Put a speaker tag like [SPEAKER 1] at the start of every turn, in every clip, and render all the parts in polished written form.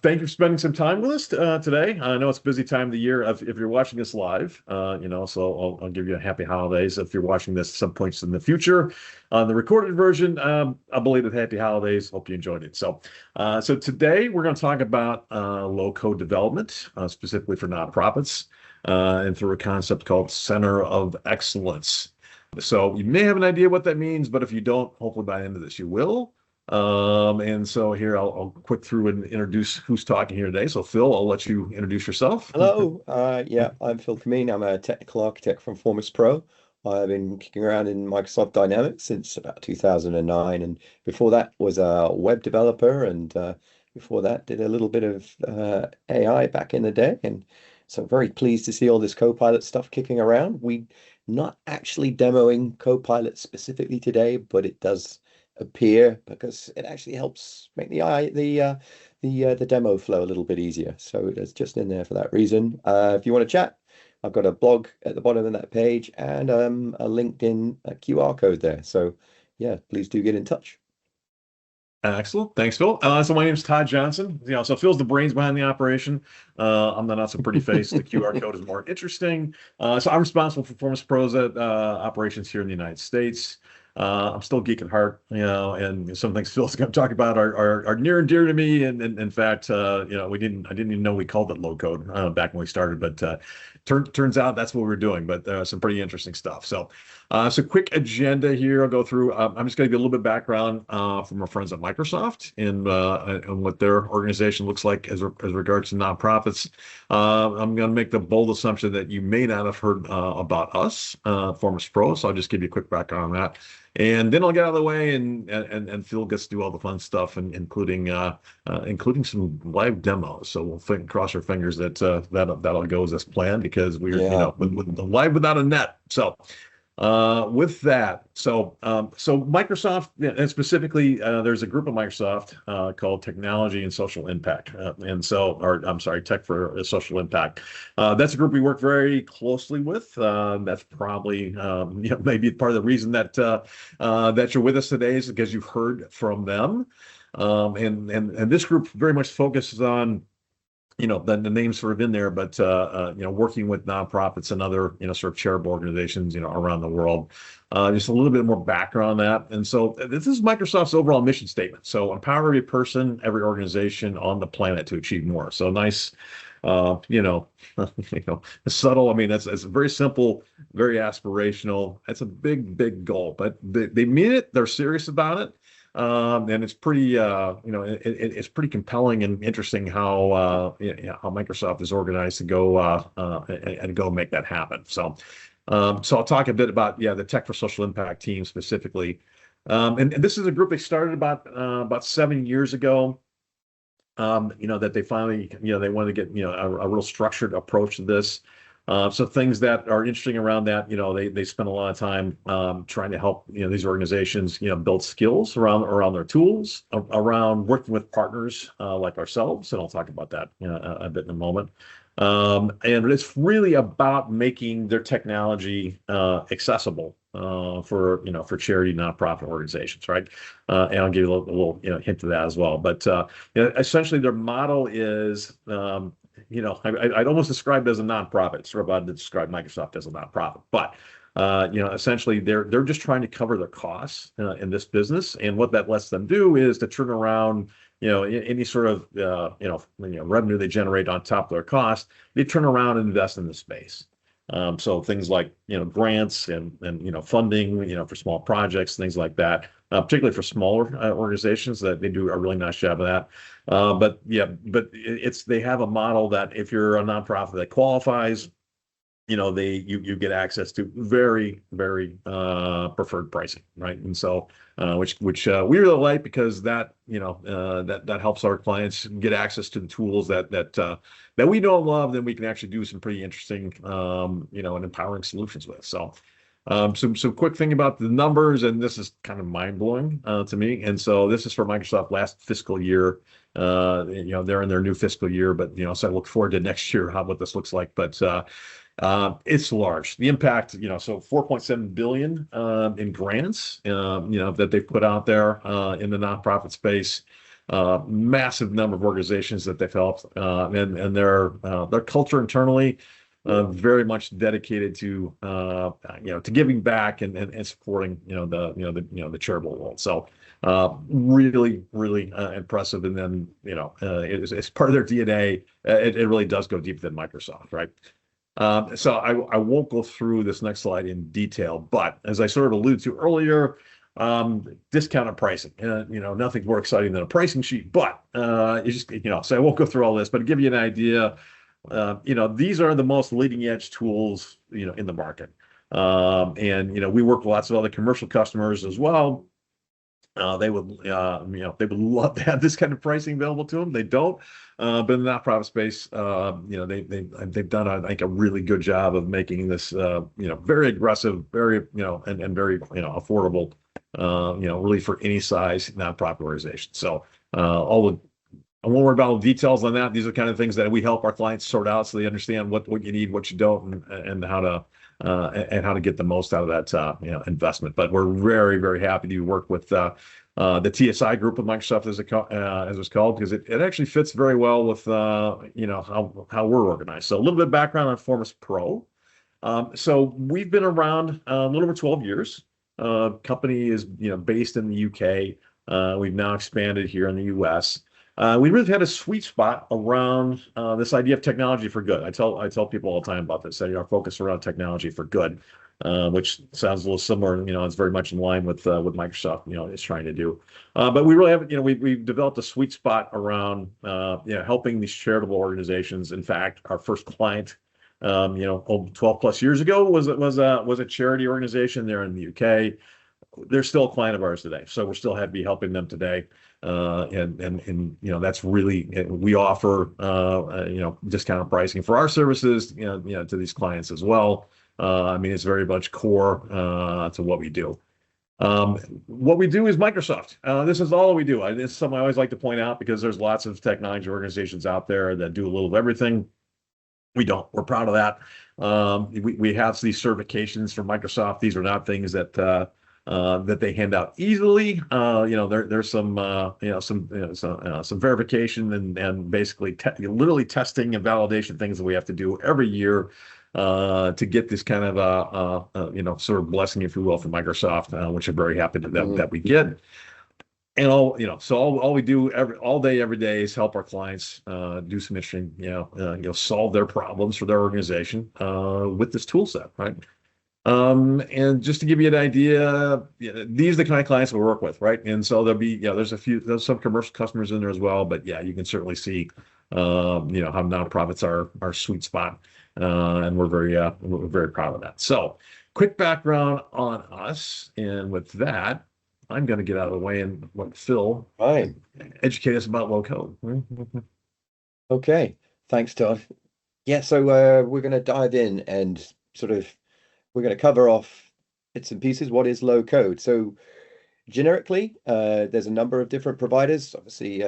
[SPEAKER 1] Thank you for spending some time with us today. I know it's a busy time of the year if you're watching this live, so I'll give you a happy holidays. If you're watching this at some points in the future on the recorded version, I believe it happy holidays. Hope you enjoyed it. So today we're going to talk about low-code development, specifically for nonprofits, and through a concept called Center of Excellence. So you may have an idea what that means, but if you don't, hopefully by the end of this you will. And so here I'll quick through and introduce who's talking here today. So Phil, I'll let you introduce yourself.
[SPEAKER 2] Hello, I'm Phil Kameen. I'm a technical architect from Formus Pro. I've been kicking around in Microsoft Dynamics since about 2009, and before that was a web developer, and before that did a little bit of AI back in the day. And so very pleased to see all this Copilot stuff kicking around. We not actually demoing Copilot specifically today, but it does appear because it actually helps make the demo flow a little bit easier. So it's just in there for that reason. If you want to chat, I've got a blog at the bottom of that page and a LinkedIn QR code there. So yeah, please do get in touch.
[SPEAKER 1] Excellent. Thanks, Phil. So my name is Todd Johnson. So Phil's the brains behind the operation. I'm the not so pretty face. The QR code is more interesting. So I'm responsible for Formus Pro's operations here in the United States. I'm still geek at heart, and some things Phil's going to talk about are near and dear to me. And in fact, I didn't even know we called it low code back when we started, but turns out that's what we're doing. But some pretty interesting stuff. So quick agenda here. I'll go through. I'm just going to give a little bit of background from our friends at Microsoft and what their organization looks like as regards to nonprofits. I'm going to make the bold assumption that you may not have heard about us, Formus Pro. So I'll just give you a quick background on that. And then I'll get out of the way, and Phil gets to do all the fun stuff, and including some live demos. So we'll cross our fingers that that'll go as planned, because we're with live without a net. So with that, so Microsoft, and specifically, there's a group of Microsoft called Technology and Social Impact, Tech for Social Impact. That's a group we work very closely with. That's probably maybe part of the reason that you're with us today is because you've heard from them, and this group very much focuses on the name's sort of in there, but working with nonprofits and other sort of charitable organizations around the world. Just a little bit more background on that. And so this is Microsoft's overall mission statement. So empower every person, every organization on the planet to achieve more. So nice, subtle. I mean, it's very simple, very aspirational. It's a big goal, but they mean it. They're serious about it. And it's pretty, it's pretty compelling and interesting how Microsoft is organized to go and go make that happen. So I'll talk a bit about the Tech for Social Impact team specifically. And this is a group they started about 7 years ago. That they finally, they want to get a real structured approach to this. So things that are interesting around that, they spend a lot of time trying to help these organizations build skills around their tools, around working with partners like ourselves, and I'll talk about that a bit in a moment. And it's really about making their technology accessible for charity nonprofit organizations, right? And I'll give you a little hint to that as well. But essentially, their model is. I'd almost describe it as a nonprofit. It's sort of about to describe Microsoft as a nonprofit, but essentially they're just trying to cover their costs in this business, and what that lets them do is to turn around any sort of revenue they generate on top of their cost. They turn around and invest in the space. So things like grants and funding for small projects, things like that, particularly for smaller organizations, that they do a really nice job of that. But they have a model that if you're a nonprofit that qualifies, you get access to very preferred pricing, right? And so which we really like, because that that helps our clients get access to the tools that we know and love, then we can actually do some pretty interesting and empowering solutions with. So some quick thing about the numbers, and this is kind of mind-blowing to me. And so this is for Microsoft last fiscal year. They're in their new fiscal year, but so I look forward to next year, what this looks like. But it's large. The impact, so 4.7 billion in grants, that they've put out there in the nonprofit space. massive number of organizations that they've helped, and their culture internally very much dedicated to to giving back and supporting the charitable world. So really really impressive. And then it's part of their DNA. It really does go deeper than Microsoft, right? So I won't go through this next slide in detail, but as I sort of alluded to earlier, discounted pricing. Nothing more exciting than a pricing sheet, but it's just so I won't go through all this, but to give you an idea, these are the most leading edge tools in the market, and we work with lots of other commercial customers as well. They would love to have this kind of pricing available to them. They don't, but in the nonprofit space, they've done, I think, a really good job of making this, very aggressive, very, and very, affordable, really for any size nonprofit organization. So, I won't worry about all the details on that. These are kind of things that we help our clients sort out so they understand what you need, what you don't, and how to get the most out of that investment. But we're very, very happy to work with the TSI group of Microsoft, as it's called, because it actually fits very well with how we're organized. So a little bit of background on Formus Pro. So we've been around a little over 12 years. Company is based in the UK. We've now expanded here in the US. We really had a sweet spot around this idea of technology for good. I tell people all the time about this, that our focus around technology for good, which sounds a little similar. It's very much in line with Microsoft, is trying to do. But we really have, we've developed a sweet spot around, helping these charitable organizations. In fact, our first client, 12 plus years ago was a charity organization there in the UK. They're still a client of ours today, so we're still happy to be helping them today. And that's really, we offer discounted pricing for our services to these clients as well. It's very much core to what we do. What we do is Microsoft. This is all we do. This is something I always like to point out, because there's lots of technology organizations out there that do a little of everything. We don't. We're proud of that. We have these certifications from Microsoft. These are not things that they hand out easily. There's some verification and basically literally testing and validation things that we have to do every year to get this kind of sort of blessing, if you will, from Microsoft, which I'm very happy that we get. And all we do all day, every day is help our clients do some interesting, solve their problems for their organization with this tool set, right? And just to give you an idea, these are the kind of clients we work with, right? And so there's some commercial customers in there as well, but you can certainly see, how nonprofits are our sweet spot, and we're very proud of that. So, quick background on us, and with that, I'm going to get out of the way and let Phil educate us about low code.
[SPEAKER 2] Okay, thanks, Todd. Yeah, so we're going to dive in and we're going to cover off bits and pieces. What is low code? So generically, there's a number of different providers. Obviously,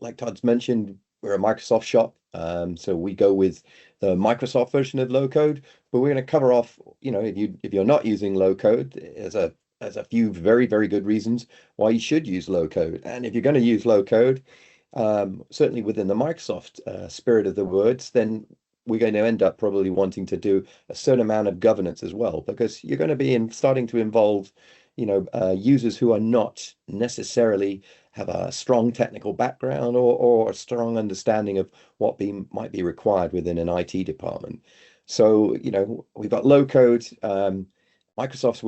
[SPEAKER 2] like Todd's mentioned, we're a Microsoft shop. So we go with the Microsoft version of low code, but we're going to cover off, if you're not using low code, there's a few very, very good reasons why you should use low code. And if you're going to use low code, certainly within the Microsoft spirit of the words, then we're going to end up probably wanting to do a certain amount of governance as well, because you're going to be starting to involve, users who are not necessarily have a strong technical background or a strong understanding of what might be required within an IT department. So, we've got low code. Microsoft's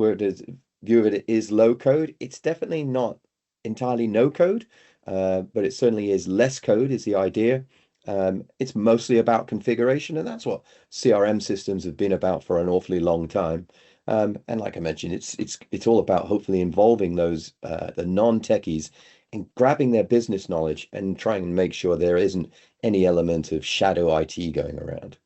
[SPEAKER 2] view of it is low code. It's definitely not entirely no code, but it certainly is less code is the idea. It's mostly about configuration, and that's what CRM systems have been about for an awfully long time. And like I mentioned, it's all about hopefully involving those the non-techies and grabbing their business knowledge and trying and make sure there isn't any element of shadow IT going around.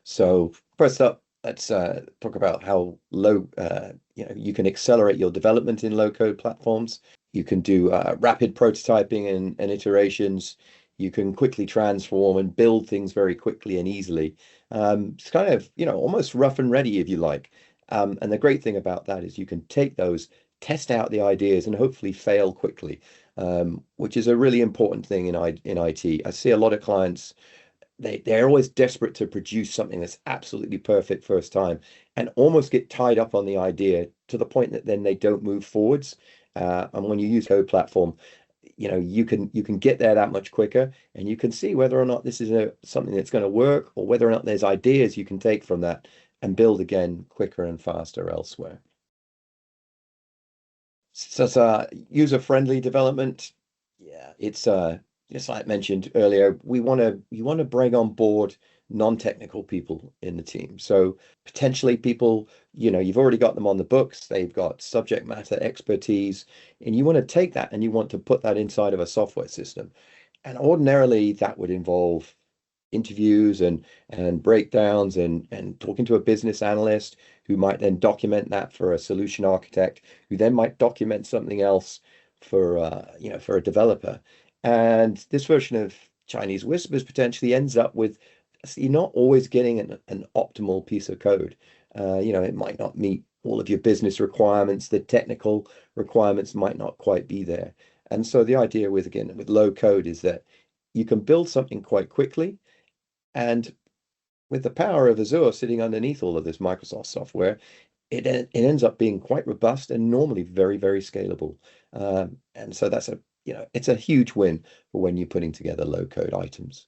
[SPEAKER 2] So first up, let's talk about how you can accelerate your development in low-code platforms. You can do rapid prototyping and iterations. You can quickly transform and build things very quickly and easily. It's kind of, almost rough and ready, if you like. And the great thing about that is you can take those test out the ideas and hopefully fail quickly, which is a really important thing in IT. I see a lot of clients, they're always desperate to produce something that's absolutely perfect first time and almost get tied up on the idea to the point that then they don't move forwards. And when you use code platform, you can get there that much quicker, and you can see whether or not this is something that's going to work, or whether or not there's ideas you can take from that and build again quicker and faster elsewhere. So it's user-friendly development. Yeah, it's just like I mentioned earlier, you want to bring on board non-technical people in the team. So potentially people, you've already got them on the books, they've got subject matter expertise, and you want to take that and you want to put that inside of a software system. And ordinarily that would involve interviews and breakdowns and talking to a business analyst who might then document that for a solution architect, who then might document something else for a developer. And this version of Chinese whispers potentially ends up with, you're not always getting an optimal piece of code. It might not meet all of your business requirements. The technical requirements might not quite be there. And so the idea with low code is that you can build something quite quickly. And with the power of Azure sitting underneath all of this Microsoft software, it ends up being quite robust and normally very, very scalable. And so it's a huge win for when you're putting together low code items.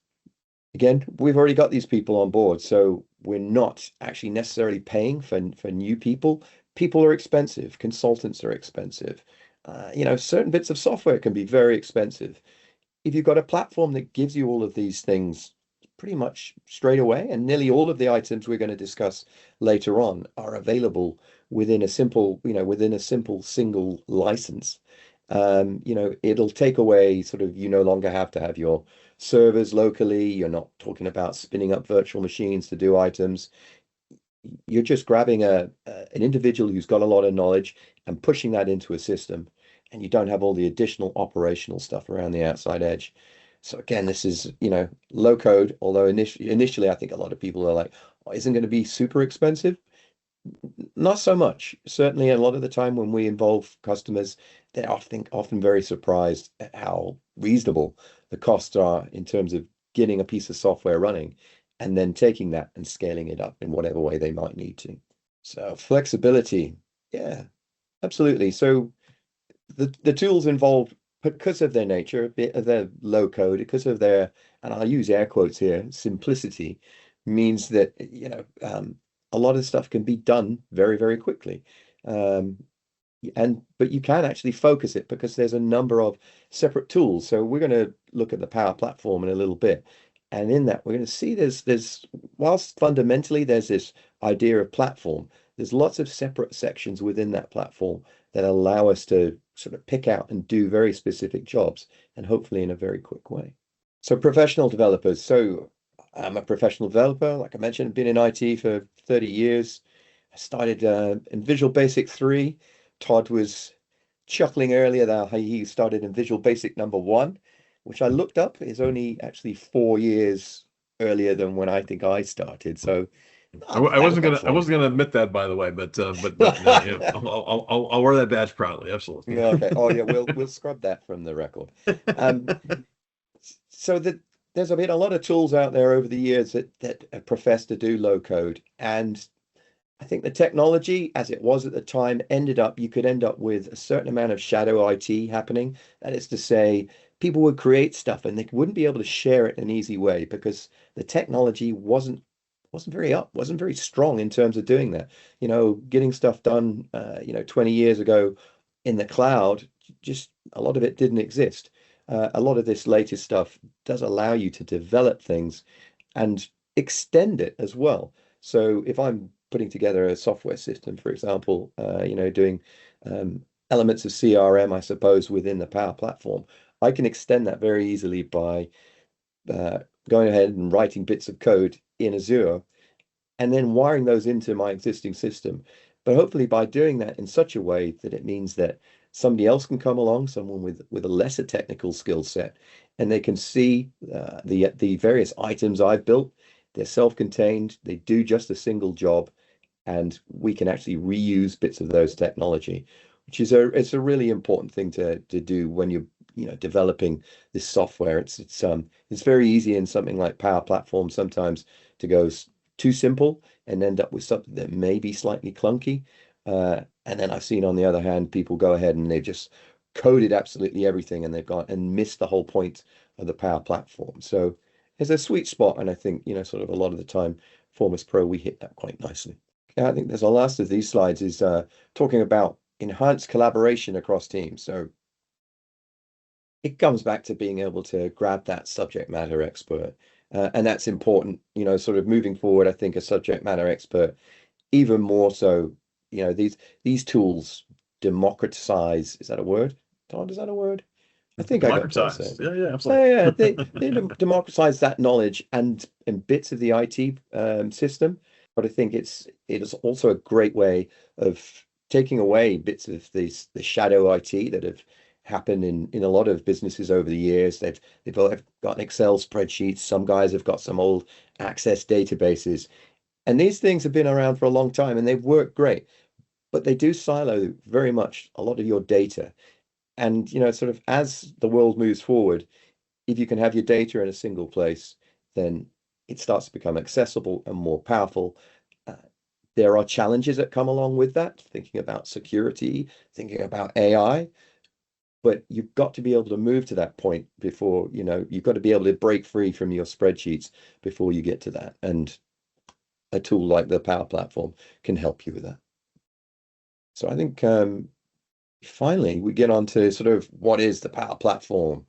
[SPEAKER 2] Again, we've already got these people on board, so we're not actually necessarily paying for new people. People are expensive, consultants are expensive. Certain bits of software can be very expensive. If you've got a platform that gives you all of these things pretty much straight away, and nearly all of the items we're going to discuss later on are available within a simple single license. It'll take away sort of, you no longer have to have your servers locally. You're not talking about spinning up virtual machines to do items. You're just grabbing an individual who's got a lot of knowledge and pushing that into a system, and you don't have all the additional operational stuff around the outside edge. So again, this is, low code, although initially I think a lot of people are like, oh, isn't going to be super expensive. Not so much. Certainly a lot of the time when we involve customers, they're often very surprised at how reasonable the costs are in terms of getting a piece of software running and then taking that and scaling it up in whatever way they might need to. So flexibility, yeah, absolutely. So the tools involved, because of their nature, a bit of their low code, because of their, and I'll use air quotes here, simplicity, means that a lot of stuff can be done very, very quickly. But you can actually focus it because there's a number of separate tools. So we're going to look at the Power Platform in a little bit. And in that, we're going to see there's whilst fundamentally there's this idea of platform, there's lots of separate sections within that platform that allow us to sort of pick out and do very specific jobs, and hopefully in a very quick way. So professional developers. So I'm a professional developer. Like I mentioned, I've been in IT for 30 years. I started in Visual Basic 3. Todd was chuckling earlier that he started in Visual Basic number 1, which I looked up is only actually 4 years earlier than when I think I started. So
[SPEAKER 1] I wasn't gonna admit that, by the way, but no, yeah, I'll wear that badge proudly. Absolutely.
[SPEAKER 2] Okay. Oh yeah, we'll scrub that from the record. So there's been a lot of tools out there over the years that profess to do low code, and I think the technology, as it was at the time, you could end up with a certain amount of shadow IT happening. That is to say, people would create stuff and they wouldn't be able to share it in an easy way because the technology wasn't very strong in terms of doing that. Getting stuff done, 20 years ago in the cloud, just a lot of it didn't exist. A lot of this latest stuff does allow you to develop things and extend it as well. So if I'm putting together a software system, for example, doing elements of CRM, I suppose, within the Power Platform, I can extend that very easily by going ahead and writing bits of code in Azure and then wiring those into my existing system. But hopefully by doing that in such a way that it means that somebody else can come along, someone with a lesser technical skill set, and they can see the various items I've built. They're self-contained, they do just a single job, and we can actually reuse bits of those technology, which is it's a really important thing to do when you're developing this software. It's very easy in something like Power Platform sometimes to go too simple and end up with something that may be slightly clunky. And then I've seen, on the other hand, people go ahead and they've just coded absolutely everything, and they've gone and missed the whole point of the Power Platform. So there's a sweet spot, and I think, sort of a lot of the time, Formus Pro, we hit that quite nicely. Yeah, I think there's the last of these slides is talking about enhanced collaboration across teams. So it comes back to being able to grab that subject matter expert. And that's important, sort of moving forward. I think a subject matter expert, even more so, these tools democratize. Is that a word? Todd, is that a word? I think I got that
[SPEAKER 1] Democratized.
[SPEAKER 2] saying.
[SPEAKER 1] Yeah, yeah,
[SPEAKER 2] So
[SPEAKER 1] absolutely.
[SPEAKER 2] yeah, they democratize that knowledge and bits of the IT system. But I think it is also a great way of taking away bits of the shadow IT that have happened in a lot of businesses over the years. They've all got Excel spreadsheets. Some guys have got some old Access databases, and these things have been around for a long time and they've worked great, but they do silo very much a lot of your data. And, sort of as the world moves forward, if you can have your data in a single place, then it starts to become accessible and more powerful. Uh, there are challenges that come along with that, thinking about security, thinking about AI, but you've got to be able to move to that point before, you've got to be able to break free from your spreadsheets before you get to that. And a tool like the Power Platform can help you with that. So I think finally we get on to sort of what is the Power Platform.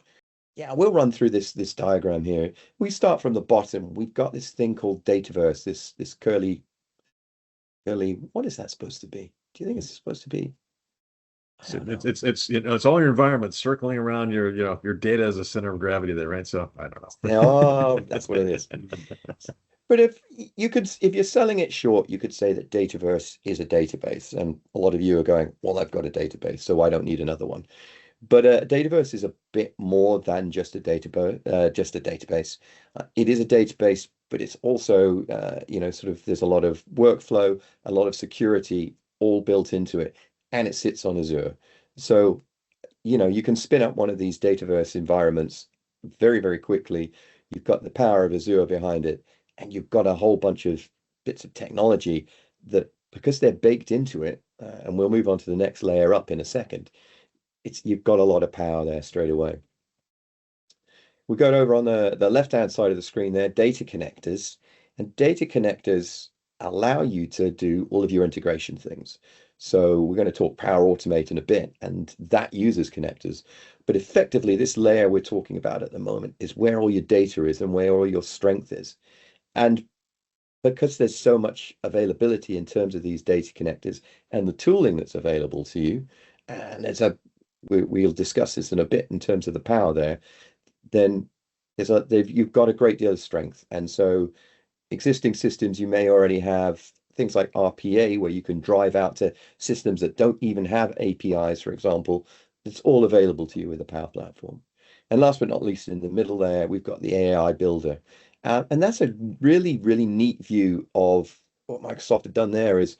[SPEAKER 2] Yeah, we'll run through this diagram here. We start from the bottom. We've got this thing called Dataverse, this curly. What is that supposed to be? Do you think it's supposed to be? I
[SPEAKER 1] So
[SPEAKER 2] don't know.
[SPEAKER 1] it's all your environment circling around your data as a center of gravity there, right? So I don't
[SPEAKER 2] Oh, that's what it is.
[SPEAKER 1] know.
[SPEAKER 2] But if you're selling it short, you could say that Dataverse is a database, and a lot of you are going, well, I've got a database, so I don't need another one. But Dataverse is a bit more than just a database. It is a database, but it's also, sort of there's a lot of workflow, a lot of security all built into it, and it sits on Azure. So, you can spin up one of these Dataverse environments very, very quickly. You've got the power of Azure behind it, and you've got a whole bunch of bits of technology that, because they're baked into it, and we'll move on to the next layer up in a second, you've got a lot of power there straight away. We go over on the left-hand side of the screen there, data connectors. And data connectors allow you to do all of your integration things. So we're going to talk Power Automate in a bit, and that uses connectors. But effectively, this layer we're talking about at the moment is where all your data is and where all your strength is. And because there's so much availability in terms of these data connectors and the tooling that's available to you, and we'll discuss this in a bit in terms of the power there, then you've got a great deal of strength. And so existing systems, you may already have things like RPA, where you can drive out to systems that don't even have APIs, for example. It's all available to you with the Power Platform. And last but not least, in the middle there, we've got the AI Builder. And that's a really, really neat view of what Microsoft have done there is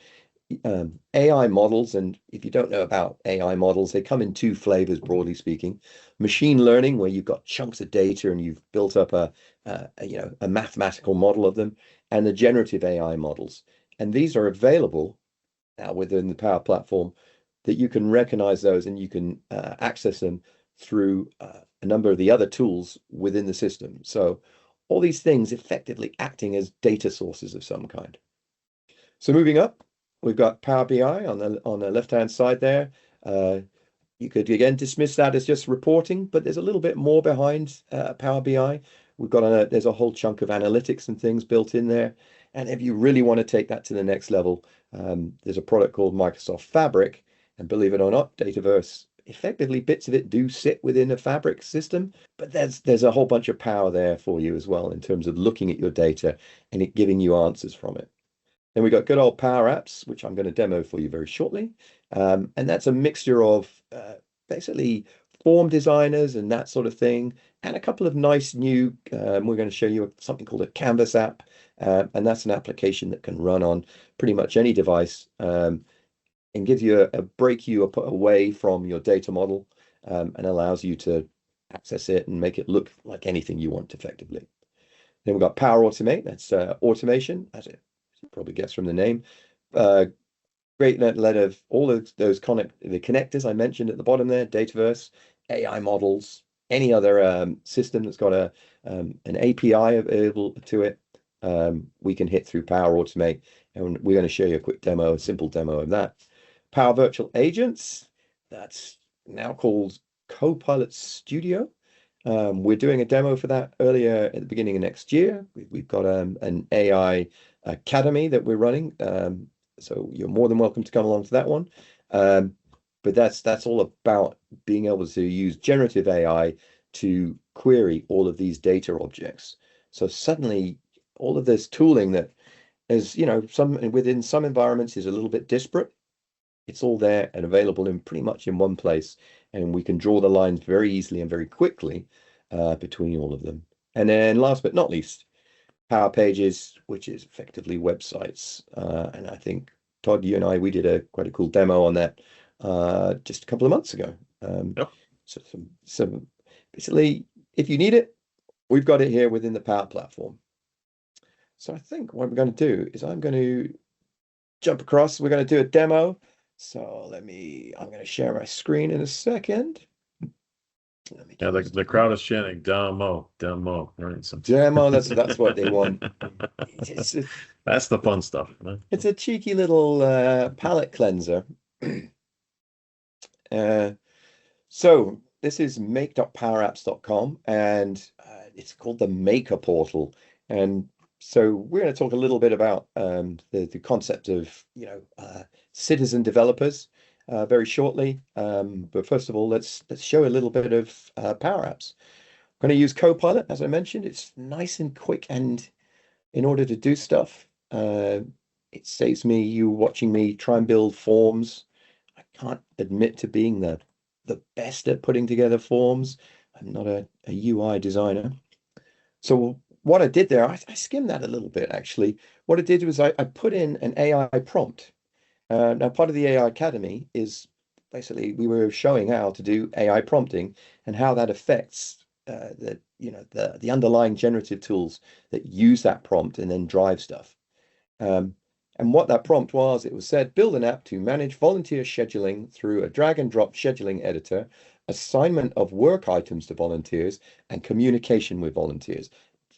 [SPEAKER 2] AI models. And if you don't know about AI models, they come in two flavors, broadly speaking. Machine learning, where you've got chunks of data and you've built up a mathematical model of them, and the generative AI models. And these are available now within the Power Platform, that you can recognize those and you can access them through a number of the other tools within the system. So all these things effectively acting as data sources of some kind. So moving up, we've got Power BI on the left-hand side there. You could again dismiss that as just reporting, but there's a little bit more behind Power BI. There's a whole chunk of analytics and things built in there. And if you really want to take that to the next level, there's a product called Microsoft Fabric. And believe it or not, Dataverse, effectively bits of it do sit within a Fabric system, but there's a whole bunch of power there for you as well in terms of looking at your data and it giving you answers from it. Then we got good old Power Apps, which I'm going to demo for you very shortly. And that's a mixture of basically form designers and that sort of thing, and a couple of nice new, we're going to show you something called a Canvas app. And that's an application that can run on pretty much any device. and gives you a break you away from your data model, and allows you to access it and make it look like anything you want effectively. Then we've got Power Automate. That's automation, as it probably gets from the name. Great let of all of those the connectors I mentioned at the bottom there, Dataverse, AI models, any other system that's got an API available to it, we can hit through Power Automate, and we're going to show you a quick demo, a simple demo of that. Power Virtual Agents, that's now called Copilot Studio. We're doing a demo for that earlier at the beginning of next year. We've got an AI Academy that we're running. So you're more than welcome to come along to that one. But that's all about being able to use generative AI to query all of these data objects. So suddenly all of this tooling that is, within some environments is a little bit disparate. It's all there and available in pretty much in one place. And we can draw the lines very easily and very quickly between all of them. And then last but not least, Power Pages, which is effectively websites. And I think, Todd, you and I, we did quite a cool demo on that just a couple of months ago.
[SPEAKER 1] Yep.
[SPEAKER 2] So basically, if you need it, we've got it here within the Power Platform. So I think what we're going to do is I'm going to jump across. We're going to do a demo. So I'm going to share my screen in a second.
[SPEAKER 1] Yeah, the crowd is chanting demo, right? So.
[SPEAKER 2] Demo, that's what they want.
[SPEAKER 1] That's the fun stuff. Right?
[SPEAKER 2] It's a cheeky little palette cleanser. So this is make.powerapps.com, and it's called the Maker Portal. And so we're going to talk a little bit about the concept of citizen developers very shortly. But first of all, let's show a little bit of Power Apps. I'm going to use Copilot, as I mentioned. It's nice and quick, and in order to do stuff, it saves you watching me try and build forms. I can't admit to being the best at putting together forms. I'm not a UI designer. So what I did there, I skimmed that a little bit, actually. What I did was I put in an AI prompt. Now, part of the AI Academy is basically we were showing how to do AI prompting and how that affects the underlying generative tools that use that prompt and then drive stuff. And what that prompt was, it was said, build an app to manage volunteer scheduling through a drag and drop scheduling editor, assignment of work items to volunteers, and communication with volunteers.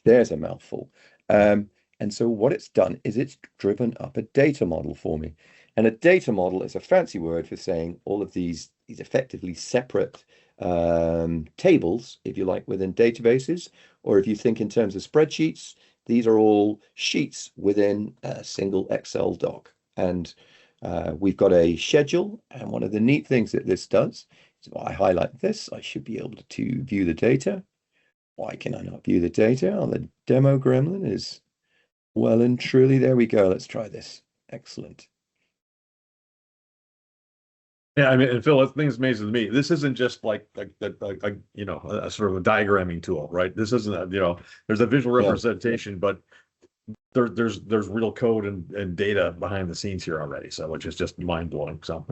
[SPEAKER 2] There's a mouthful. And so what it's done is it's driven up a data model for me. And a data model is a fancy word for saying all of these effectively separate tables, if you like, within databases, or if you think in terms of spreadsheets, these are all sheets within a single Excel doc. And we've got a schedule. And one of the neat things that this does is if I highlight this, I should be able to view the data. Why can I not view the data? Oh, the demo gremlin is well and truly. There we go. Let's try this. Excellent.
[SPEAKER 1] Yeah, I mean, and Phil, that thing's amazing to me. This isn't just like a sort of a diagramming tool, right? This isn't there's a visual representation, but there's real code and data behind the scenes here already. So which is just mind blowing. So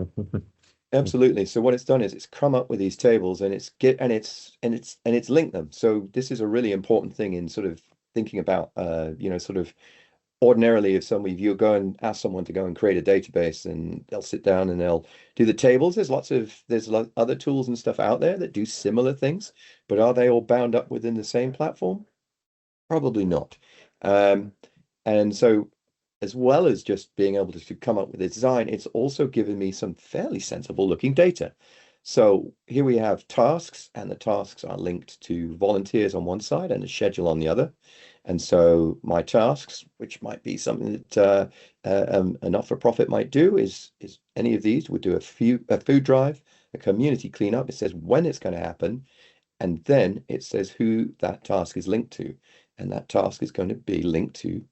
[SPEAKER 2] absolutely. So what it's done is it's come up with these tables and it's linked them. So this is a really important thing in sort of thinking about sort of ordinarily, if you go and ask someone to go and create a database, and they'll sit down and they'll do the tables. There's other tools and stuff out there that do similar things, but are they all bound up within the same platform? Probably not. And so as well as just being able to come up with a design, it's also given me some fairly sensible looking data. So here we have tasks, and the tasks are linked to volunteers on one side and a schedule on the other. And so my tasks, which might be something that a not-for-profit might do, is any of these would do a food drive, a community cleanup. It says when it's going to happen, and then it says who that task is linked to. And that task is going to be linked to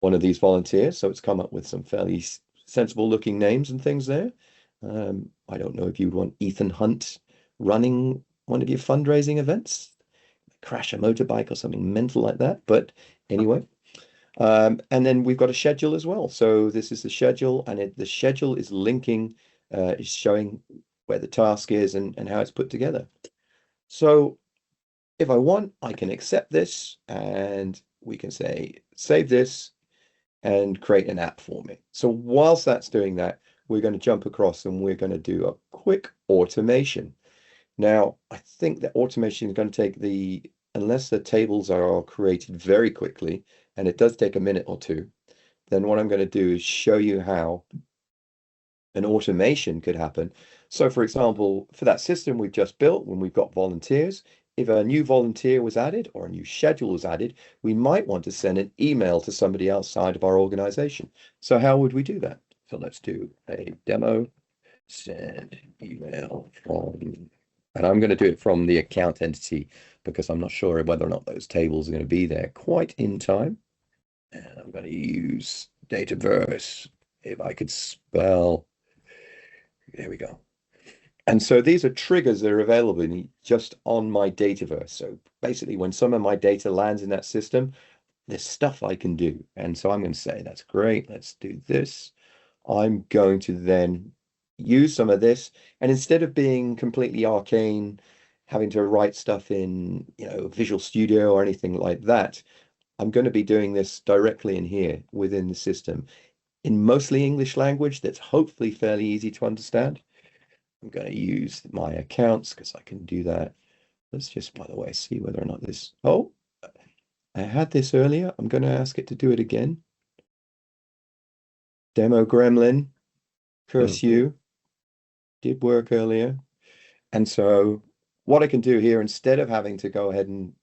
[SPEAKER 2] one of these volunteers. So it's come up with some fairly sensible looking names and things there. I don't know if you'd want Ethan Hunt running one of your fundraising events, crash a motorbike or something mental like that. But anyway, And then we've got a schedule as well. So this is the schedule, and the schedule is linking, is showing where the task is and how it's put together. So if I want, I can accept this, and we can say, save this and create an app for me. So whilst that's doing that, we're going to jump across and we're going to do a quick automation. Now, I think that automation is going to take unless the tables are created very quickly, and it does take a minute or two, then what I'm going to do is show you how an automation could happen. So for example, for that system we've just built, when we've got volunteers, if a new volunteer was added or a new schedule was added, we might want to send an email to somebody outside of our organization. So how would we do that? So let's do a demo, send email from, and I'm going to do it from the account entity because I'm not sure whether or not those tables are going to be there quite in time. And I'm going to use Dataverse. If I could spell, there we go. And so these are triggers that are available just on my Dataverse. So basically, when some of my data lands in that system, there's stuff I can do. And so I'm going to say, that's great. Let's do this. I'm going to then use some of this. And instead of being completely arcane, having to write stuff in, Visual Studio or anything like that, I'm going to be doing this directly in here within the system in mostly English language that's hopefully fairly easy to understand. I'm going to use my accounts because I can do that. Let's just, by the way, see whether or not this. Oh, I had this earlier. I'm going to ask it to do it again. Demo gremlin, curse you, did work earlier. And so what I can do here, instead of having to go ahead and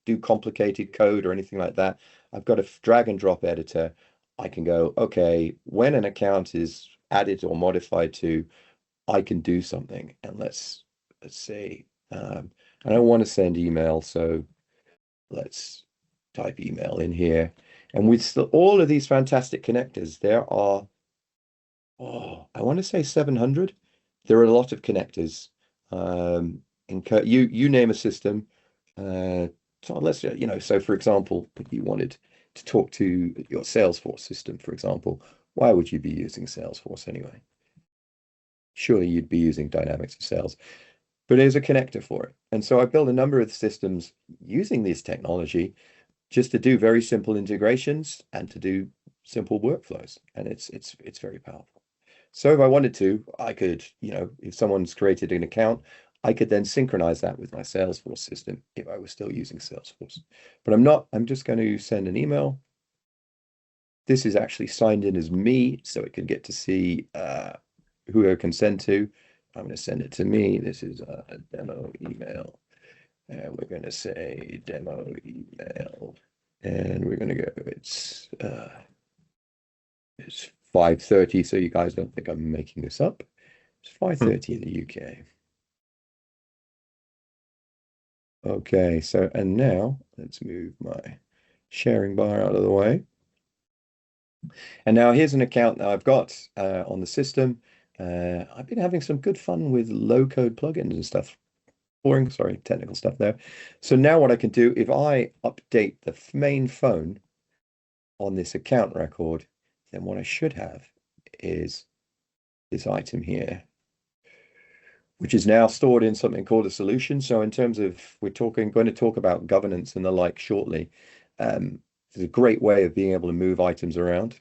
[SPEAKER 2] do complicated code or anything like that, I've got a drag and drop editor. I can go, okay, when an account is added or modified to, I can do something. And let's say, I don't want to send email, so let's type email in here. And with all of these fantastic connectors, there are, I want to say 700. There are a lot of connectors. You name a system. So let's, so for example, if you wanted to talk to your Salesforce system, for example, why would you be using Salesforce anyway? Surely you'd be using Dynamics for Sales, but there's a connector for it. And so I built a number of systems using this technology just to do very simple integrations and to do simple workflows. And it's very powerful. So if I wanted to, I could, if someone's created an account, I could then synchronize that with my Salesforce system if I was still using Salesforce. But I'm not, I'm just going to send an email. This is actually signed in as me, so it can get to see who I can send to. I'm going to send it to me. This is a demo email. And we're going to say demo email. And we're going to go, it's 5:30, so you guys don't think I'm making this up. It's 5:30 in the UK. Okay, so, and now let's move my sharing bar out of the way. And now here's an account that I've got on the system. I've been having some good fun with low-code plugins and stuff. Boring, sorry, technical stuff there. So now what I can do, if I update the main phone on this account record, then what I should have is this item here, which is now stored in something called a solution. So in terms of, going to talk about governance and the like shortly. It's a great way of being able to move items around.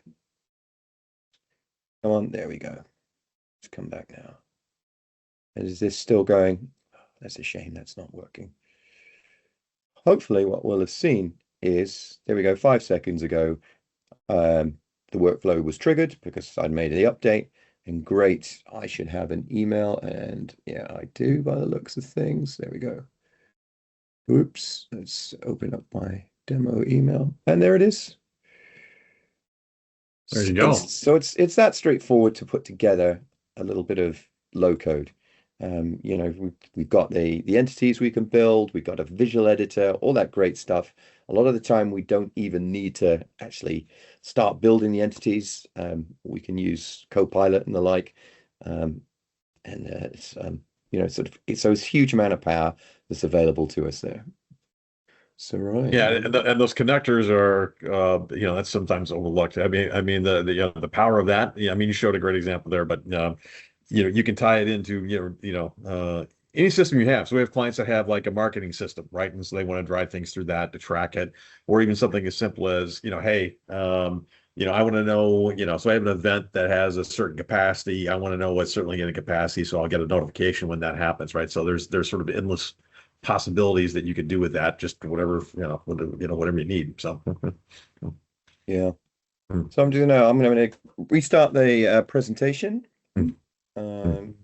[SPEAKER 2] Come on, there we go. Let's come back now. And is this still going? That's a shame that's not working. Hopefully what we'll have seen is, there we go, 5 seconds ago, the workflow was triggered because I'd made the update. And great, I should have an email, and yeah, I do by the looks of things. There we go. Oops, let's open up my demo email, and there it is.
[SPEAKER 1] There you go.
[SPEAKER 2] So it's that straightforward to put together a little bit of low code. We've got the entities we can build, we've got a visual editor, all that great stuff. A lot of the time we don't even need to actually start building the entities. We can use Copilot and the like. It's a huge amount of power that's available to us there. So right.
[SPEAKER 1] Yeah, and those connectors are, that's sometimes overlooked. I mean the power of that. Yeah, I mean, you showed a great example there, but you can tie it into any system you have. So we have clients that have like a marketing system, right? And so they want to drive things through that to track it, or even something as simple as, hey, I want to know, so I have an event that has a certain capacity. I want to know what's certainly in the capacity, so I'll get a notification when that happens, right? So there's sort of endless possibilities that you could do with that, just whatever you need. So
[SPEAKER 2] Yeah. So I'm gonna restart the presentation. Um,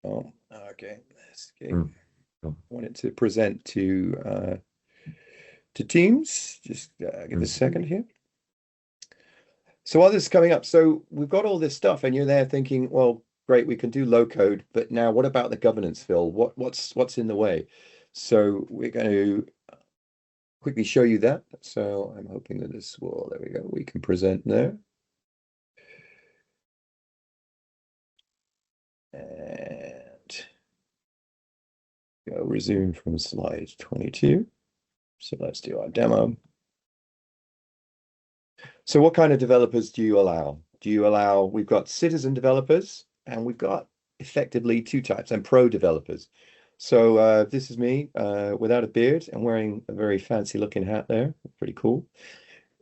[SPEAKER 2] oh, okay. Let's get, I want it to present to Teams. Just give it a second here. So while this is coming up, so we've got all this stuff, and you're there thinking, well, great, we can do low code, but now what about the governance, Phil? What's in the way? So we're going to quickly show you that. So I'm hoping that this will, there we go, we can present there. And go resume from slide 22. So let's do our demo. So what kind of developers do you allow? We've got citizen developers and we've got effectively two types and pro developers. So this is me without a beard and wearing a very fancy looking hat there. Pretty cool.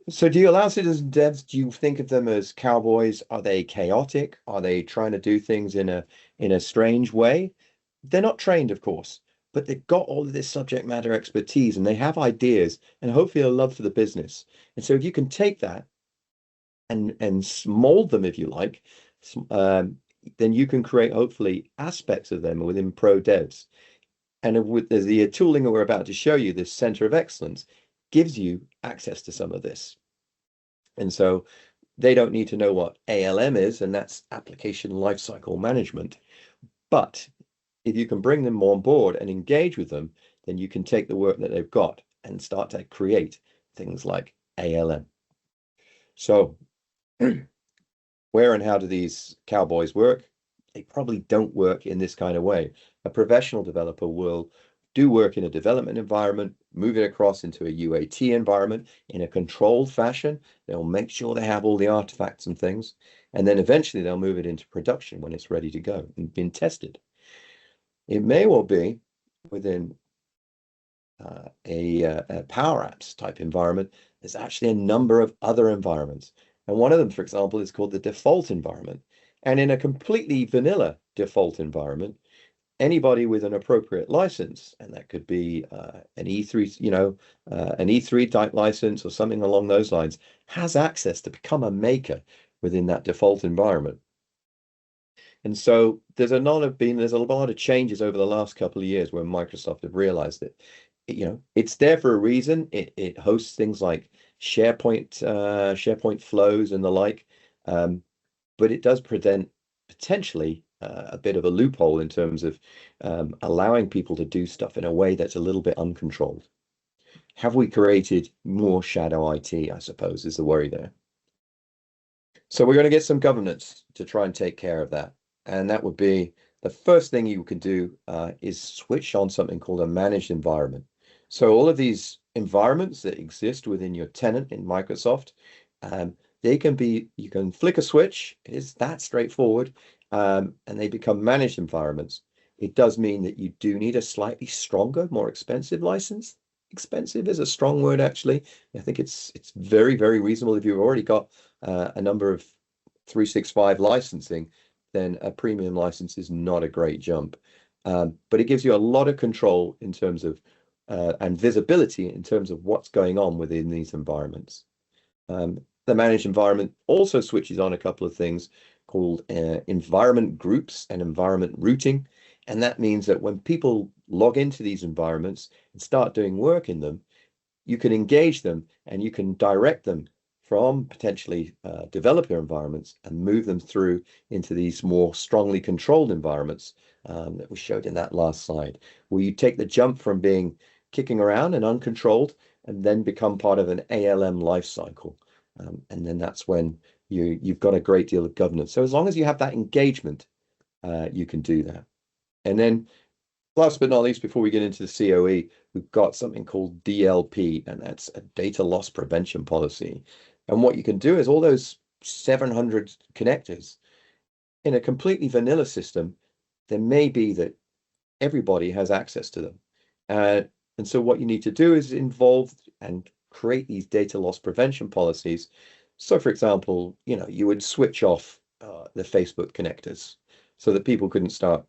[SPEAKER 2] So do you allow citizen devs? Do you think of them as cowboys? Are they chaotic? Are they trying to do things in a strange way? They're not trained, of course, but they've got all of this subject matter expertise and they have ideas and hopefully a love for the business. And so if you can take that and mold them, if you like, then you can create hopefully aspects of them within pro devs. And with the tooling that we're about to show you, this center of excellence gives you access to some of this. And so they don't need to know what ALM is, and that's application lifecycle management. But if you can bring them on board and engage with them, then you can take the work that they've got and start to create things like ALM. So where and how do these cowboys work? They probably don't work in this kind of way. A professional developer will do work in a development environment, move it across into a UAT environment in a controlled fashion. They'll make sure they have all the artifacts and things, and then eventually they'll move it into production when it's ready to go and been tested. It may well be within a Power Apps type environment. There's actually a number of other environments. And one of them, for example, is called the default environment. And in a completely vanilla default environment, anybody with an appropriate license, and that could be an E3, an E3 type license or something along those lines, has access to become a maker within that default environment. And so there's a lot of changes over the last couple of years where Microsoft have realized that it's there for a reason. It hosts things like SharePoint flows and the like, but it does present potentially a bit of a loophole in terms of allowing people to do stuff in a way that's a little bit uncontrolled. Have we created more shadow IT, I suppose, is the worry there. So we're going to get some governance to try and take care of that. And that would be the first thing you can do is switch on something called a managed environment. So all of these environments that exist within your tenant in Microsoft, you can flick a switch. It is that straightforward, and they become managed environments. It does mean that you do need a slightly stronger, more expensive license. Expensive is a strong word, actually. I think it's very, very reasonable. If you've already got a number of 365 licensing, then a premium license is not a great jump. But it gives you a lot of control in terms of and visibility in terms of what's going on within these environments. The managed environment also switches on a couple of things called environment groups and environment routing. And that means that when people log into these environments and start doing work in them, you can engage them and you can direct them from potentially developer environments and move them through into these more strongly controlled environments that we showed in that last slide, where you take the jump from being kicking around and uncontrolled and then become part of an ALM lifecycle. And then that's when you've got a great deal of governance. So as long as you have that engagement, you can do that. And then Last but not least, before we get into the COE, we've got something called DLP, and that's a data loss prevention policy. And what you can do is all those 700 connectors in a completely vanilla system, there may be that everybody has access to them. And so what you need to do is involve and create these data loss prevention policies. So for example, you would switch off the Facebook connectors so that people couldn't start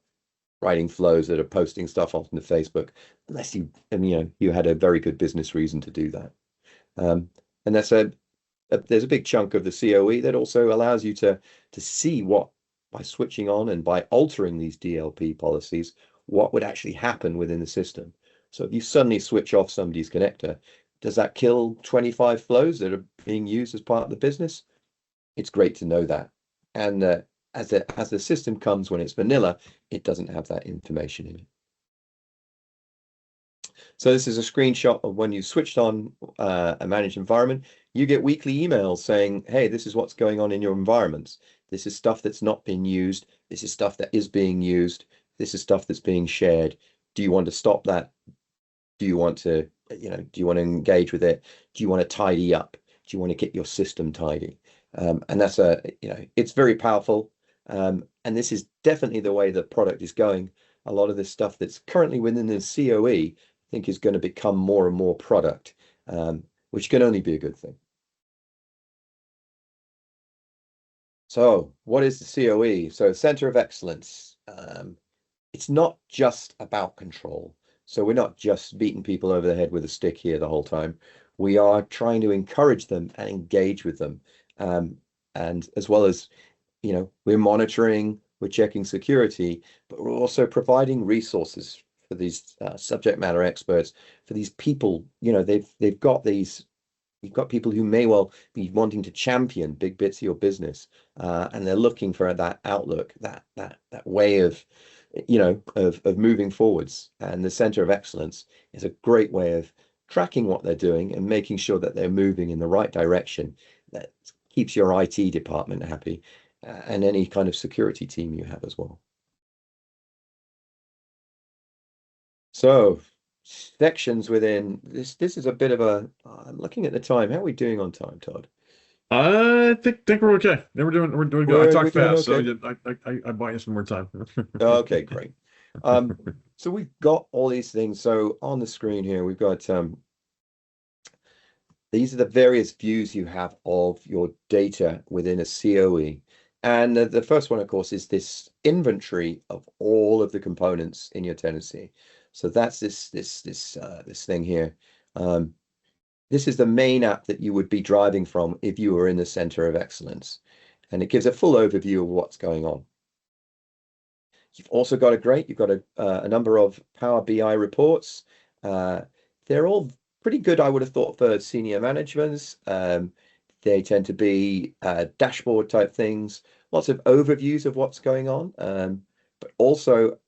[SPEAKER 2] writing flows that are posting stuff onto Facebook unless you had a very good business reason to do that. And there's a big chunk of the COE that also allows you to see what, by switching on and by altering these DLP policies, what would actually happen within the system. So if you suddenly switch off somebody's connector, does that kill 25 flows that are being used as part of the business? It's great to know that. And as the system comes when it's vanilla, it doesn't have that information in it. So this is a screenshot of when you switched on a managed environment. You get weekly emails saying, hey, this is what's going on in your environments. This is stuff that's not been used. This is stuff that is being used. This is stuff that's being shared. Do you want to stop that? Do you want to, do you want to engage with it? Do you want to tidy up? Do you want to get your system tidy? And that's it's very powerful. And this is definitely the way the product is going. A lot of this stuff that's currently within the COE, I think, is going to become more and more product, which can only be a good thing. So what is the COE? So Center of Excellence. It's not just about control. So we're not just beating people over the head with a stick here the whole time. We are trying to encourage them and engage with them. And as well as, we're monitoring, we're checking security, but we're also providing resources for these subject matter experts, for these people. They've got you've got people who may well be wanting to champion big bits of your business, and they're looking for that outlook, that way of moving forwards. And the Center of Excellence is a great way of tracking what they're doing and making sure that they're moving in the right direction. That keeps your IT department happy, and any kind of security team you have as well. So sections within this is a bit of a, I'm looking at the time. How are we doing on time, Todd?
[SPEAKER 1] I think we're okay. We're doing good. I talk fast,
[SPEAKER 2] okay.
[SPEAKER 1] so I buy you some more time.
[SPEAKER 2] Okay, great. So we've got all these things. So on the screen here, we've got these are the various views you have of your data within a COE. And the first one, of course, is this inventory of all of the components in your tenancy. So that's this thing here. This is the main app that you would be driving from if you were in the Center of Excellence. And it gives a full overview of what's going on. You've also got you've got a number of Power BI reports. They're all pretty good, I would have thought, for senior managements. They tend to be dashboard type things, lots of overviews of what's going on, but also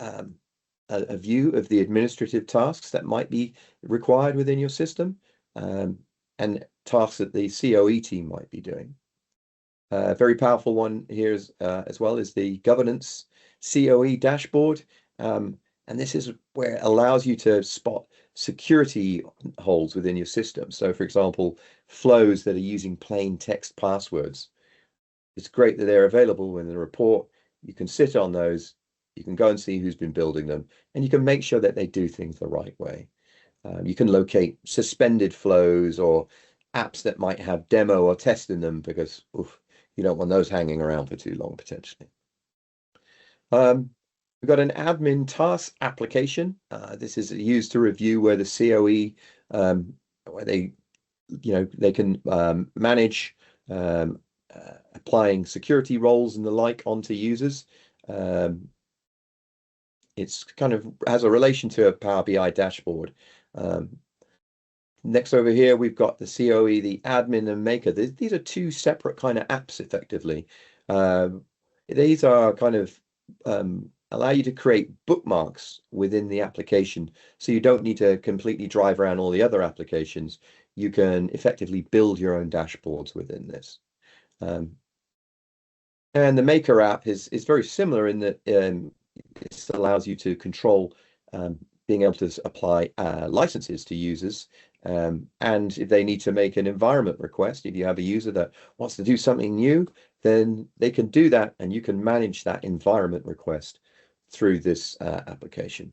[SPEAKER 2] a view of the administrative tasks that might be required within your system, and tasks that the COE team might be doing. A very powerful one here is, as well, is the governance COE dashboard. And this is where it allows you to spot security holes within your system. So, for example, flows that are using plain text passwords. It's great that they're available in the report. You can sit on those, you can go and see who's been building them, and you can make sure that they do things the right way. You can locate suspended flows or apps that might have demo or test in them, because you don't want those hanging around for too long, potentially. We've got an admin task application. This is used to review where the COE, where they can manage applying security roles and the like onto users. It's kind of has a relation to a Power BI dashboard. Next over here, we've got the COE, the admin and maker. These are two separate kind of apps, effectively. These are kind of allow you to create bookmarks within the application, so you don't need to completely drive around all the other applications. You can effectively build your own dashboards within this. And the Maker app is very similar in that this allows you to control being able to apply licenses to users. And if they need to make an environment request, if you have a user that wants to do something new, then they can do that, and you can manage that environment request through this application.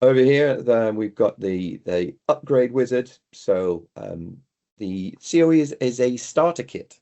[SPEAKER 2] Over here, then we've got the upgrade wizard. So the COE is a starter kit.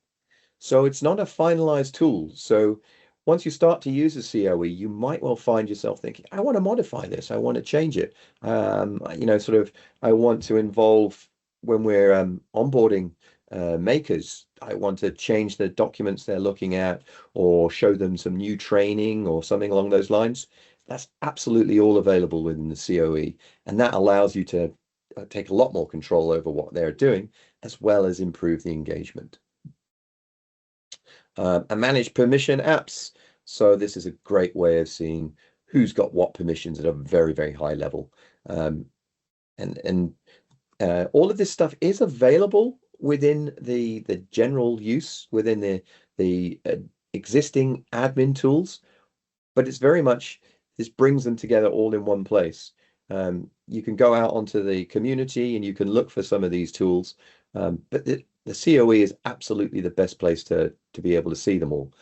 [SPEAKER 2] So it's not a finalized tool. So once you start to use a COE, you might well find yourself thinking, I want to modify this. I want to change it. Sort of, I want to involve when we're onboarding makers. I want to change the documents they're looking at, or show them some new training or something along those lines. That's absolutely all available within the COE. And that allows you to take a lot more control over what they're doing, as well as improve the engagement. And manage permission apps. So this is a great way of seeing who's got what permissions at a very, very high level. And all of this stuff is available within the general use, within the existing admin tools, but it's very much, this brings them together all in one place. You can go out onto the community and you can look for some of these tools, but the COE is absolutely the best place to be able to see them all.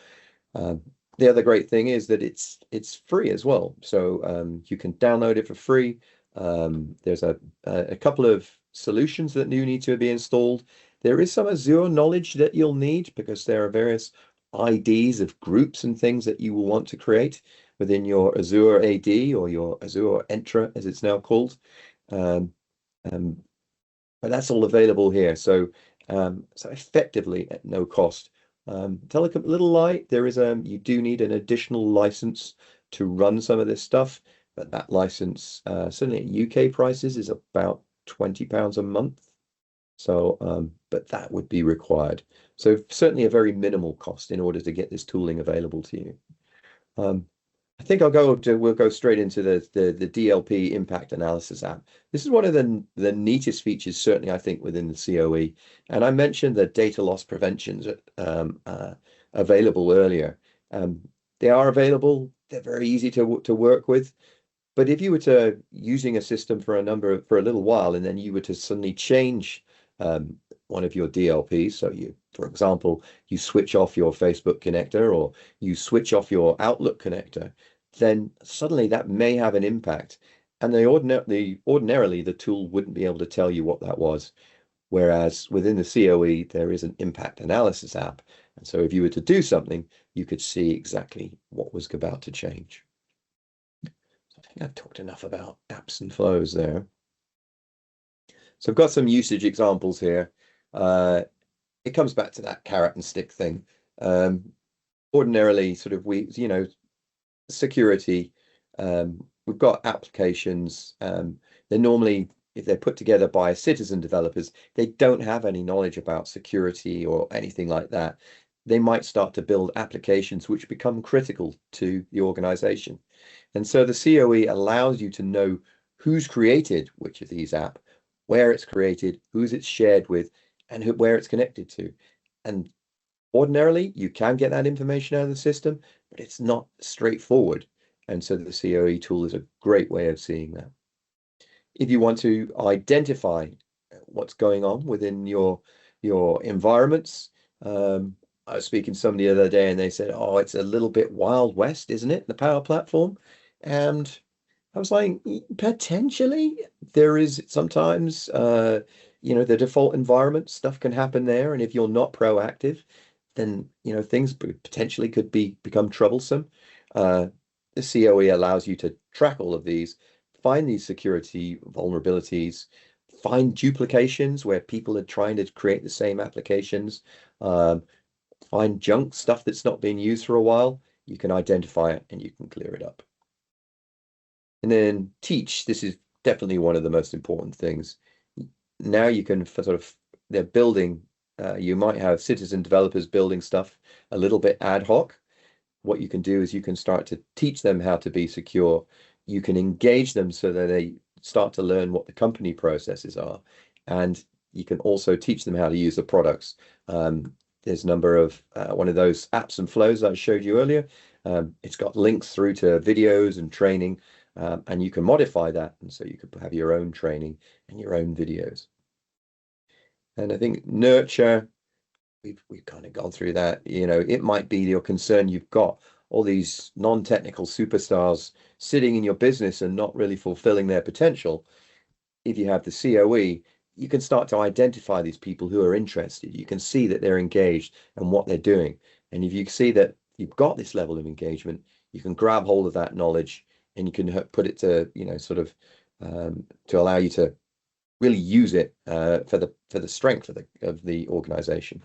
[SPEAKER 2] The other great thing is that it's free as well, so you can download it for free. There's a couple of solutions that do need to be installed. There is some Azure knowledge that you'll need, because there are various IDs of groups and things that you will want to create within your Azure AD, or your Azure Entra, as it's now called. But that's all available here. So effectively at no cost. Telecom, little light, there is you do need an additional license to run some of this stuff, but that license, certainly at UK prices, is about £20 a month. So, but that would be required. So certainly a very minimal cost in order to get this tooling available to you. I think we'll go straight into the DLP impact analysis app. This is one of the neatest features, certainly, I think, within the COE. And I mentioned the data loss preventions available earlier. They are available. They're very easy to work with. But if you were to using a system for a little while, and then you were to suddenly change one of your DLPs, so for example, you switch off your Facebook connector, or you switch off your Outlook connector, then suddenly that may have an impact. And ordinarily the tool wouldn't be able to tell you what that was. Whereas within the COE, there is an impact analysis app. And so if you were to do something, you could see exactly what was about to change. So I think I've talked enough about apps and flows there. So I've got some usage examples here. It comes back to that carrot and stick thing. Ordinarily, sort of, security, we've got applications. They're normally, if they're put together by citizen developers, they don't have any knowledge about security or anything like that. They might start to build applications which become critical to the organization. And so the COE allows you to know who's created which of these apps, where it's created, who's it's shared with, and where it's connected to. And ordinarily, you can get that information out of the system, but it's not straightforward. And so the COE tool is a great way of seeing that. If you want to identify what's going on within your environments, I was speaking to somebody the other day, and they said, oh, it's a little bit Wild West, isn't it, the Power Platform? And I was like, potentially. There is sometimes, the default environment, stuff can happen there. And if you're not proactive, then, things potentially could become troublesome. The COE allows you to track all of these, find these security vulnerabilities, find duplications where people are trying to create the same applications, find junk stuff that's not being used for a while. You can identify it and you can clear it up. And then teach. This is definitely one of the most important things. Now you can they're building, you might have citizen developers building stuff a little bit ad hoc. What you can do is you can start to teach them how to be secure. You can engage them so that they start to learn what the company processes are. And you can also teach them how to use the products. There's a number of one of those apps and flows I showed you earlier. It's got links through to videos and training. and you can modify that, and so you could have your own training and your own videos. And I think nurture, we've kind of gone through that. It might be your concern you've got all these non-technical superstars sitting in your business and not really fulfilling their potential. If you have the COE, you can start to identify these people who are interested. You can see that they're engaged and what they're doing. And if you see that you've got this level of engagement, you can grab hold of that knowledge and you can put it to, sort of to allow you to really use it for the strength of the organization.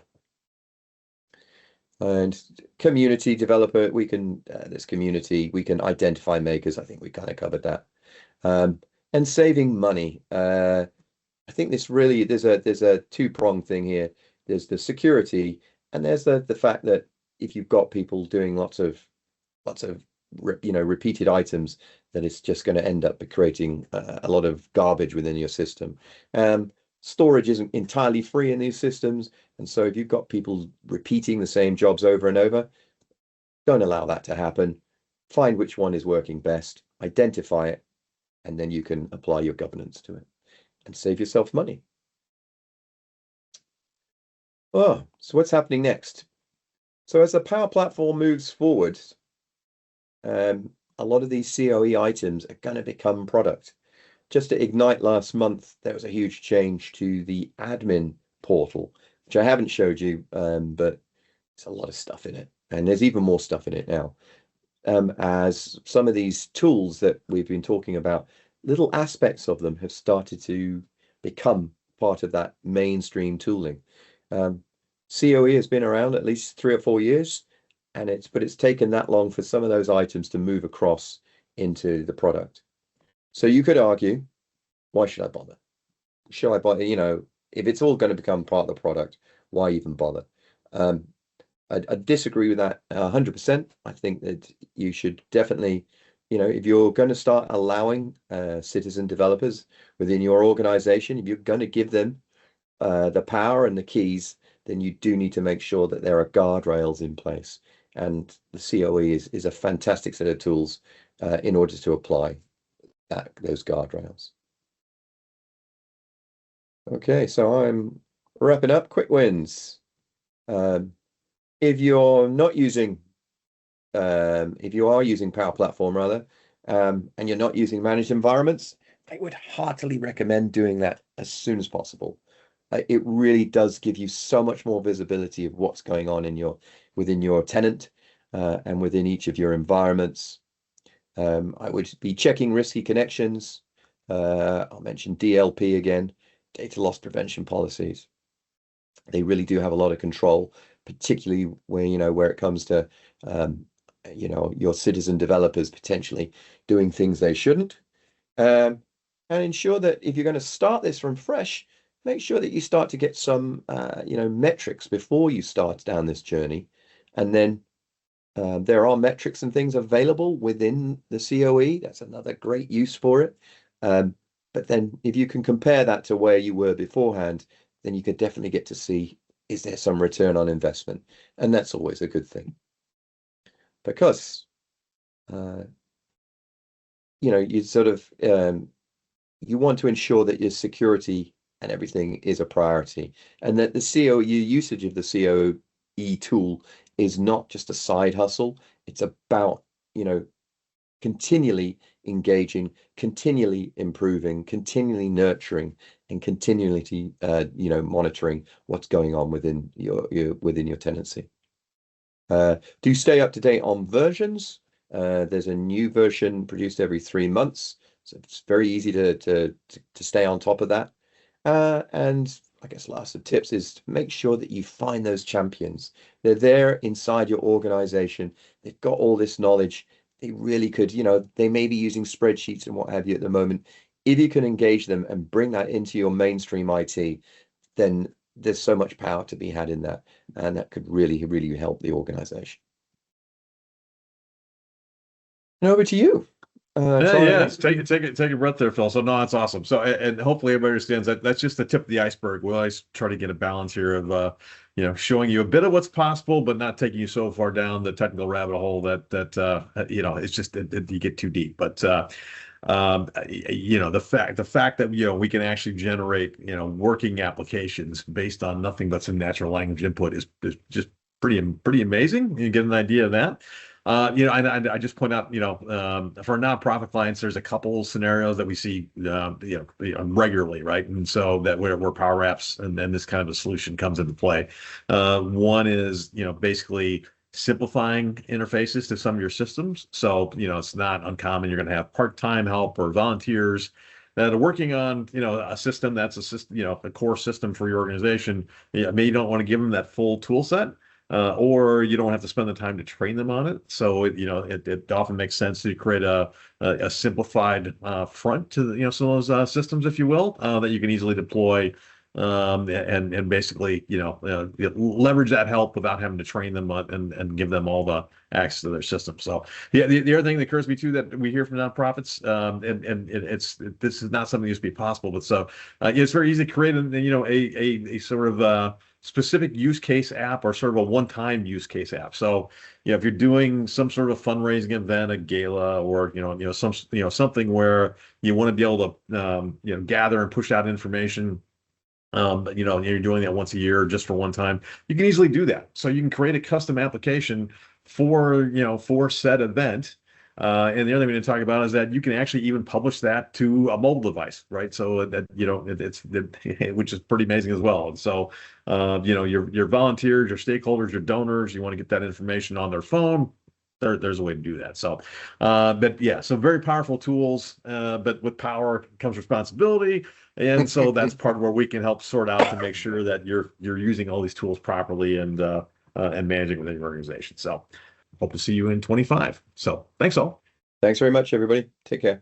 [SPEAKER 2] And community developer, this community, we can identify makers. I think we kind of covered that. And saving money. I think there's a two-pronged thing here. There's the security, and there's the fact that if you've got people doing lots of repeated items, that it's just going to end up creating a lot of garbage within your system. Storage isn't entirely free in these systems, and so if you've got people repeating the same jobs over and over, don't allow that to happen. Find which one is working best, identify it, and then you can apply your governance to it and save yourself money. Oh, so what's happening next? So as the Power Platform moves forward, a lot of these COE items are going to become product. Just at Ignite last month, there was a huge change to the admin portal, which I haven't showed you, but it's a lot of stuff in it. And there's even more stuff in it now. As some of these tools that we've been talking about, little aspects of them have started to become part of that mainstream tooling. COE has been around at least 3 or 4 years, but it's taken that long for some of those items to move across into the product. So you could argue, why should I bother? Should I bother? If it's all going to become part of the product, why even bother? I disagree with that 100%. I think that you should definitely, if you're going to start allowing citizen developers within your organization, if you're going to give them the power and the keys, then you do need to make sure that there are guardrails in place. And the COE is a fantastic set of tools in order to apply those guardrails. Okay, so I'm wrapping up. Quick wins. If you are using Power Platform rather, and you're not using managed environments, I would heartily recommend doing that as soon as possible. It really does give you so much more visibility of what's going on within your tenant and within each of your environments. I would be checking risky connections. I'll mention DLP again, data loss prevention policies. They really do have a lot of control, particularly where it comes to your citizen developers potentially doing things they shouldn't. And ensure that if you're going to start this from fresh, make sure that you start to get some metrics before you start down this journey. And then there are metrics and things available within the COE. That's another great use for it. But then if you can compare that to where you were beforehand, then you could definitely get to see, is there some return on investment? And that's always a good thing. Because, you sort of, you want to ensure that your security and everything is a priority, and that the COE usage of the COE tool is not just a side hustle. It's about, continually engaging, continually improving, continually nurturing, and continually, monitoring what's going on within your tenancy. Do stay up to date on versions. There's a new version produced every 3 months, so it's very easy to stay on top of that. And I guess last of tips is to make sure that you find those champions. They're there inside your organization. They've got all this knowledge. They really could, they may be using spreadsheets and what have you at the moment. If you can engage them and bring that into your mainstream IT, then there's so much power to be had in that. And that could really, really help the organization. And over to you. That's
[SPEAKER 1] Yeah,
[SPEAKER 2] all I
[SPEAKER 1] yes.
[SPEAKER 2] need.
[SPEAKER 1] Take a breath there, Phil. So no, that's awesome. So and hopefully everybody understands that that's just the tip of the iceberg. We'll always try to get a balance here of showing you a bit of what's possible, but not taking you so far down the technical rabbit hole that it's just you get too deep. But the fact that we can actually generate working applications based on nothing but some natural language input is just pretty amazing. You get an idea of that. And I just point out, for nonprofit clients, there's a couple scenarios that we see, regularly, right? And so that where Power Apps and then this kind of a solution comes into play. One is, basically simplifying interfaces to some of your systems. So, it's not uncommon. You're going to have part-time help or volunteers that are working on, a system that's a system, a core system for your organization. Maybe you don't want to give them that full tool set. Or you don't have to spend the time to train them on it. So it often makes sense to create a simplified front to some of those systems, if you will, that you can easily deploy and basically leverage that help without having to train them and give them all the access to their system. So yeah, the other thing that occurs to me too that we hear from nonprofits, this is not something that used to be possible, but so it's very easy to create a sort of specific use case app or sort of a one-time use case app. So, if you're doing some sort of fundraising event, a gala, or something where you want to be able to gather and push out information, but you're doing that once a year just for one time, you can easily do that. So you can create a custom application for said event. And the other thing we didn't talk about is that you can actually even publish that to a mobile device, right? So that which is pretty amazing as well. And so your volunteers, your stakeholders, your donors, you want to get that information on their phone. There's a way to do that. So, but yeah, so very powerful tools. But with power comes responsibility, and so that's part of where we can help sort out to make sure that you're using all these tools properly and managing within your organization. So. Hope to see you in 25. So thanks all.
[SPEAKER 2] Thanks very much, everybody. Take care.